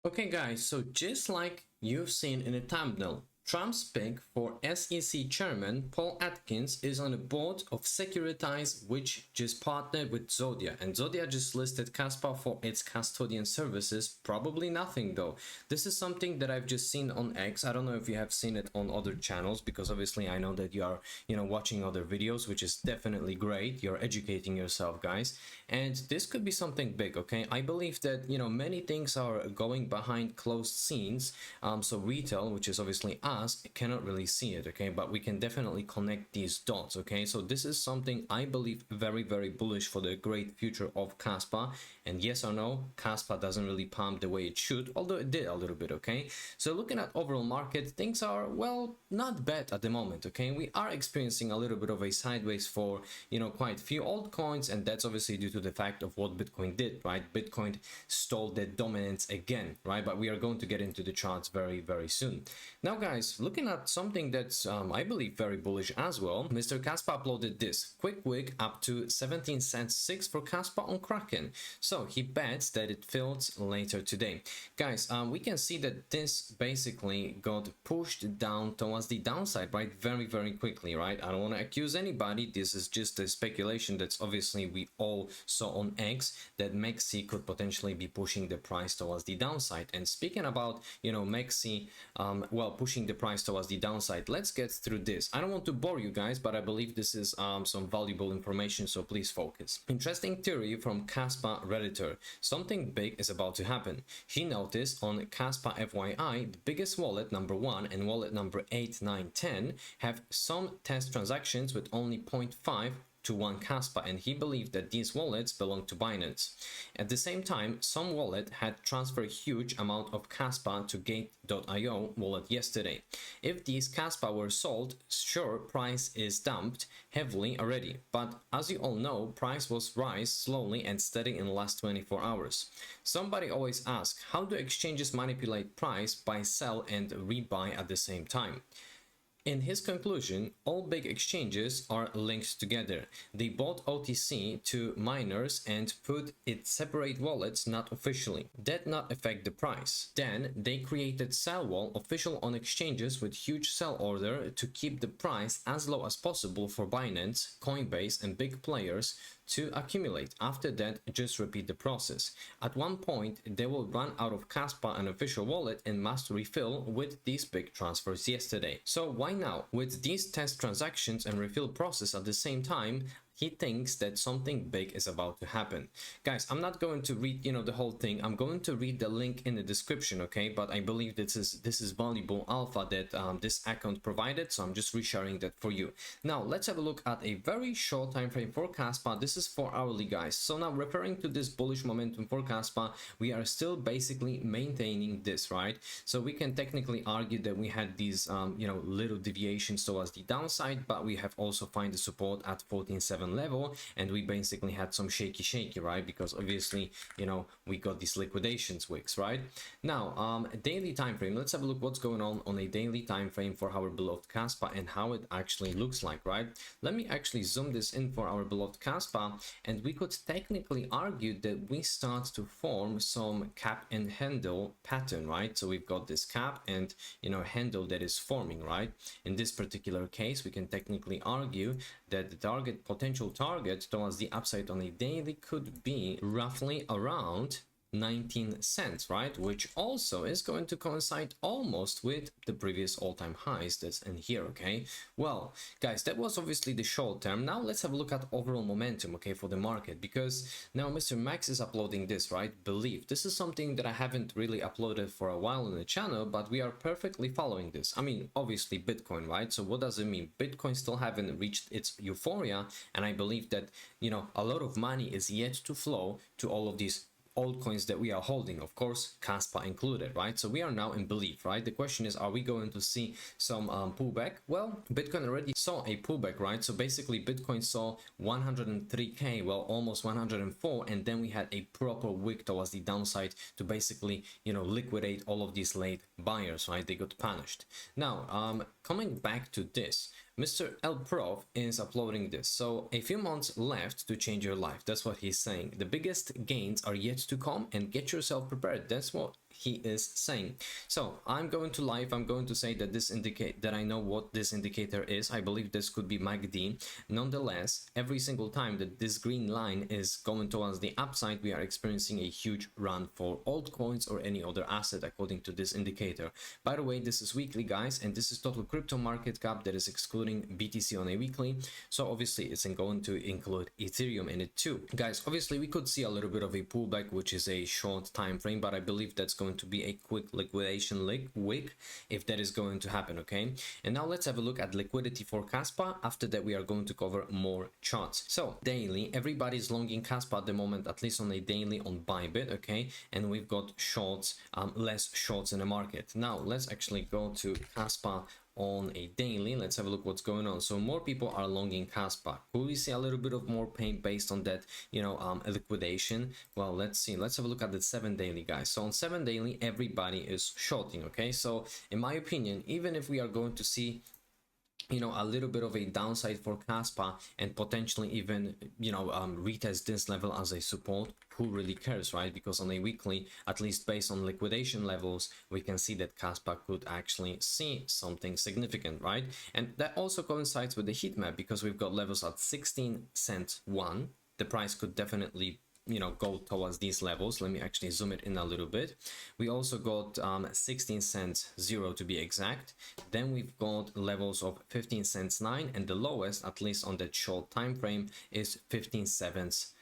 Okay guys, so just like you've seen in the thumbnail, Trump's pick for SEC chairman Paul Atkins is on the board of Securitize, which just partnered with Zodia, and Zodia just listed Kaspa for its custodian services. Probably nothing though. This is something that I've just seen on X. I don't know if you have seen it on other channels, because obviously I know that you are, watching other videos, which is definitely great. You're educating yourself, guys, and this could be something big. Okay, I believe that many things are going behind closed scenes. So retail, which is obviously us, cannot really see it, okay, but we can definitely connect these dots. Okay, so this is something I believe very, very bullish for the great future of Kaspa. And yes or no, Kaspa doesn't really pump the way it should, although it did a little bit. Okay, so looking at overall market, things are, well, not bad at the moment. Okay, we are experiencing a little bit of a sideways for quite a few altcoins, and that's obviously due to the fact of what Bitcoin did, right? Bitcoin stole the dominance again, right? But we are going to get into the charts very, very soon. Now guys, looking at something that's I believe very bullish as well, Mr. Kaspa uploaded this quick wick up to 17 cents 6 for Kaspa on Kraken. So he bets that it fills later today. Guys, we can see that this basically got pushed down towards the downside, right? Very, very quickly, right? I don't want to accuse anybody. This is just a speculation that's obviously we all saw on X, that Mexi could potentially be pushing the price towards the downside. And speaking about, Mexi, well, pushing the price towards the downside, let's get through this. I don't want to bore you guys, but I believe this is some valuable information, so please focus. Interesting theory from Kaspa Redditor. Something big is about to happen. He noticed on Kaspa FYI, the biggest wallet number 1 and wallet number 8, 9, 10 have some test transactions with only 0.5 to 1 Kaspa, and he believed that these wallets belong to Binance. At the same time, some wallet had transferred huge amount of Kaspa to Gate.io wallet yesterday. If these Kaspa were sold, sure, price is dumped heavily already, but as you all know, price was rise slowly and steady in the last 24 hours. Somebody always asks, how do exchanges manipulate price, buy, sell and rebuy at the same time? In his conclusion, all big exchanges are linked together. They bought OTC to miners and put it separate wallets not officially. That not affect the price. Then they created sell wall official on exchanges with huge sell order to keep the price as low as possible for Binance, Coinbase and big players to accumulate. After that, just repeat the process. At one point, they will run out of Kaspa, an official wallet, and must refill with these big transfers yesterday. So why now? With these test transactions and refill process at the same time, he thinks that something big is about to happen. Guys, I'm not going to read, the whole thing. I'm going to read the link in the description, okay? But I believe this is valuable alpha that this account provided, so I'm just resharing that for you. Now, let's have a look at a very short time frame for Kaspa. This is for hourly, guys. So now, referring to this bullish momentum for Kaspa, we are still basically maintaining this, right? So we can technically argue that we had these, little deviations towards the downside, but we have also found the support at 14.7 level, and we basically had some shaky, right? Because obviously, we got these liquidations wicks, right? Now, daily time frame. Let's have a look what's going on a daily time frame for our beloved Kaspa and how it actually looks like, right? Let me actually zoom this in for our beloved Kaspa, and we could technically argue that we start to form some cap and handle pattern, right? So we've got this cap and handle that is forming, right? In this particular case, we can technically argue that the target potential target towards the upside on a daily could be roughly around 19 cents, right? Which also is going to coincide almost with the previous all-time highs that's in here. Okay, well guys, that was obviously the short term. Now let's have a look at overall momentum, okay, for the market, because now Mr. Max is uploading this, right? Belief. This is something that I haven't really uploaded for a while on the channel, but we are perfectly following this. I mean, obviously Bitcoin, right? So what does it mean? Bitcoin still haven't reached its euphoria, and I believe that a lot of money is yet to flow to all of these altcoins that we are holding, of course, Kaspa included, right? So we are now in belief, right? The question is, are we going to see some pullback? Well, Bitcoin already saw a pullback, right? So basically Bitcoin saw 103k, well, almost 104, and then we had a proper wick towards the downside to basically, liquidate all of these late buyers, right? They got punished. Now, coming back to this, Mr. El Prof is uploading this. So a few months left to change your life. That's what he's saying. The biggest gains are yet to come, and get yourself prepared. That's what he is saying. So I'm going to say that this indicate that I know what this indicator is. I believe this could be MACD. Nonetheless, every single time that this green line is going towards the upside, we are experiencing a huge run for altcoins or any other asset according to this indicator. By the way, this is weekly, guys, and this is total crypto market cap that is excluding BTC on a weekly. So obviously it's going to include Ethereum in it too. Guys, obviously we could see a little bit of a pullback, which is a short time frame, but I believe that's going to be a quick liquidation wick if that is going to happen. Okay, and now let's have a look at liquidity for Kaspa. After that, we are going to cover more charts. So daily, everybody's longing Kaspa at the moment, at least on a daily on Bybit. Okay, and we've got shorts, less shorts in the market. Now let's actually go to Kaspa on a daily. Let's have a look what's going on. So more people are longing Kaspa. Could we see a little bit of more pain based on that, you know, liquidation? Well, let's see. Let's have a look at the 7 daily, guys. So on 7 daily, everybody is shorting. Okay, so in my opinion, even if we are going to see, you know, a little bit of a downside for Kaspa and potentially even, you know, retest this level as a support, who really cares, right? Because on a weekly, at least based on liquidation levels, we can see that Kaspa could actually see something significant, right? And that also coincides with the heat map, because we've got levels at 16 cents 1. The price could definitely, you know, go towards these levels. Let me actually zoom it in a little bit. We also got 16 cents 0 to be exact. Then we've got levels of 15 cents 9, and the lowest, at least on that short time frame, is 15 cents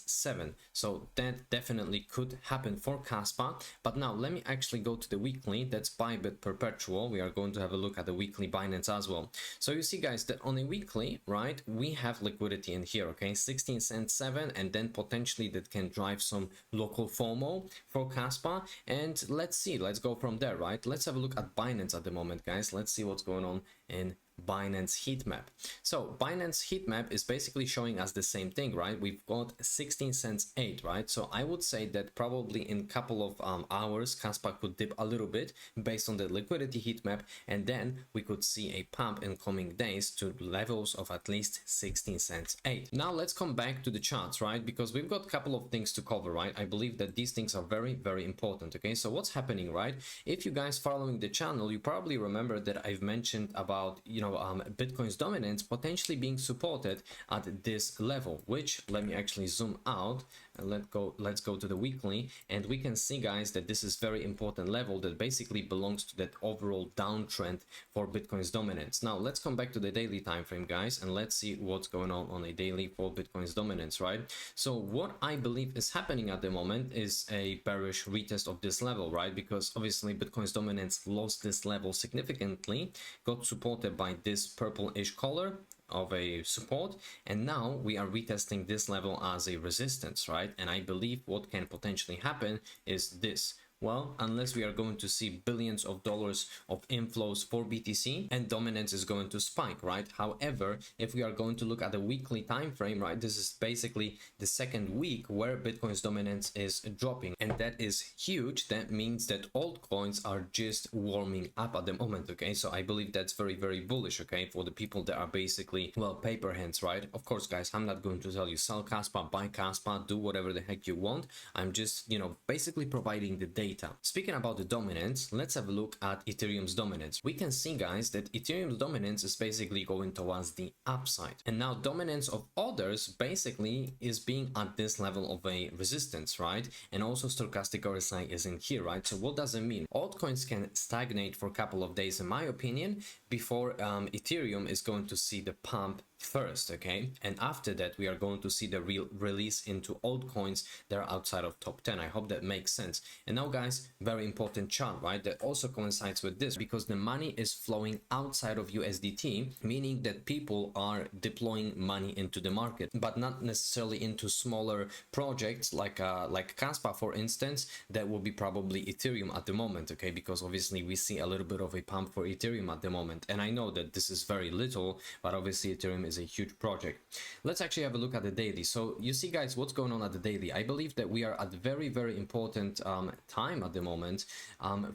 7. So that definitely could happen for Kaspa. But now let me actually go to the weekly. That's Bybit perpetual. We are going to have a look at the weekly Binance as well. So you see, guys, that on a weekly, right, we have liquidity in here. Okay, 16 cents 7, and then potentially that can drive some local FOMO for Kaspa. And let's see, let's go from there, right? Let's have a look at Binance at the moment, guys. Let's see what's going on in Binance heat map. So Binance heat map is basically showing us the same thing, right? We've got 16 cents 8, right? So I would say that probably in a couple of hours, Kaspa could dip a little bit based on the liquidity heat map, and then we could see a pump in coming days to levels of at least 16 cents 8. Now let's come back to the charts, right? Because we've got a couple of things to cover, right? I believe that these things are very, very important. Okay, so what's happening, right? If you guys following the channel, you probably remember that I've mentioned about, you know, Bitcoin's dominance potentially being supported at this level, which, let me actually zoom out and let's go to the weekly, and we can see, guys, that this is very important level that basically belongs to that overall downtrend for Bitcoin's dominance. Now let's come back to the daily time frame, guys, and let's see what's going on a daily for Bitcoin's dominance, right? So what I believe is happening at the moment is a bearish retest of this level, right? Because obviously Bitcoin's dominance lost this level significantly, got supported by this purple-ish color of a support, and now we are retesting this level as a resistance, right? And I believe what can potentially happen is this. Well, unless we are going to see billions of dollars of inflows for BTC, and dominance is going to spike, right? However, if we are going to look at the weekly time frame, right, this is basically the second week where Bitcoin's dominance is dropping, and that is huge. That means that altcoins are just warming up at the moment. Okay, so I believe that's very, very bullish, okay, for the people that are basically, well, paper hands, right? Of course, guys, I'm not going to tell you sell Kaspa, buy Kaspa, do whatever the heck you want. I'm just, you know, basically providing the data. Speaking about the dominance, let's have a look at Ethereum's dominance. We can see, guys, that Ethereum's dominance is basically going towards the upside, and now dominance of others basically is being at this level of a resistance, right? And also stochastic RSI is in here, right? So what does it mean? Altcoins can stagnate for a couple of days, in my opinion, before Ethereum is going to see the pump first, okay? And after that, we are going to see the real release into altcoins that are outside of top 10. I hope that makes sense. And now, guys, very important chart, right? That also coincides with this, because the money is flowing outside of USDT, meaning that people are deploying money into the market, but not necessarily into smaller projects like Kaspa, for instance. That will be probably Ethereum at the moment, okay? Because obviously we see a little bit of a pump for Ethereum at the moment, and I know that this is very little, but obviously Ethereum is a huge project. Let's actually have a look at the daily. So you see, guys, what's going on at the daily. I believe that we are at very, very important time at the moment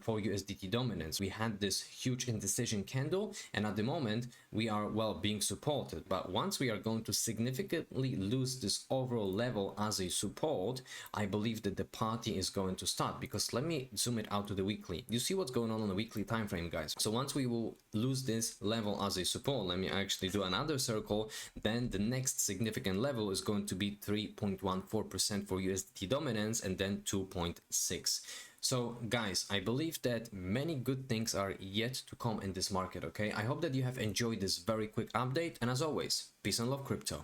for USDT dominance. We had this huge indecision candle, and at the moment we are, well, being supported. But once we are going to significantly lose this overall level as a support, I believe that the party is going to start. Because let me zoom it out to the weekly. You see what's going on the weekly time frame, guys. So once we will lose this level as a support, let me actually do another circle, then the next significant level is going to be 3.14% for USDT dominance, and then 2.6. So guys, I believe that many good things are yet to come in this market. Okay, I hope that you have enjoyed this very quick update, and as always, peace and love, crypto.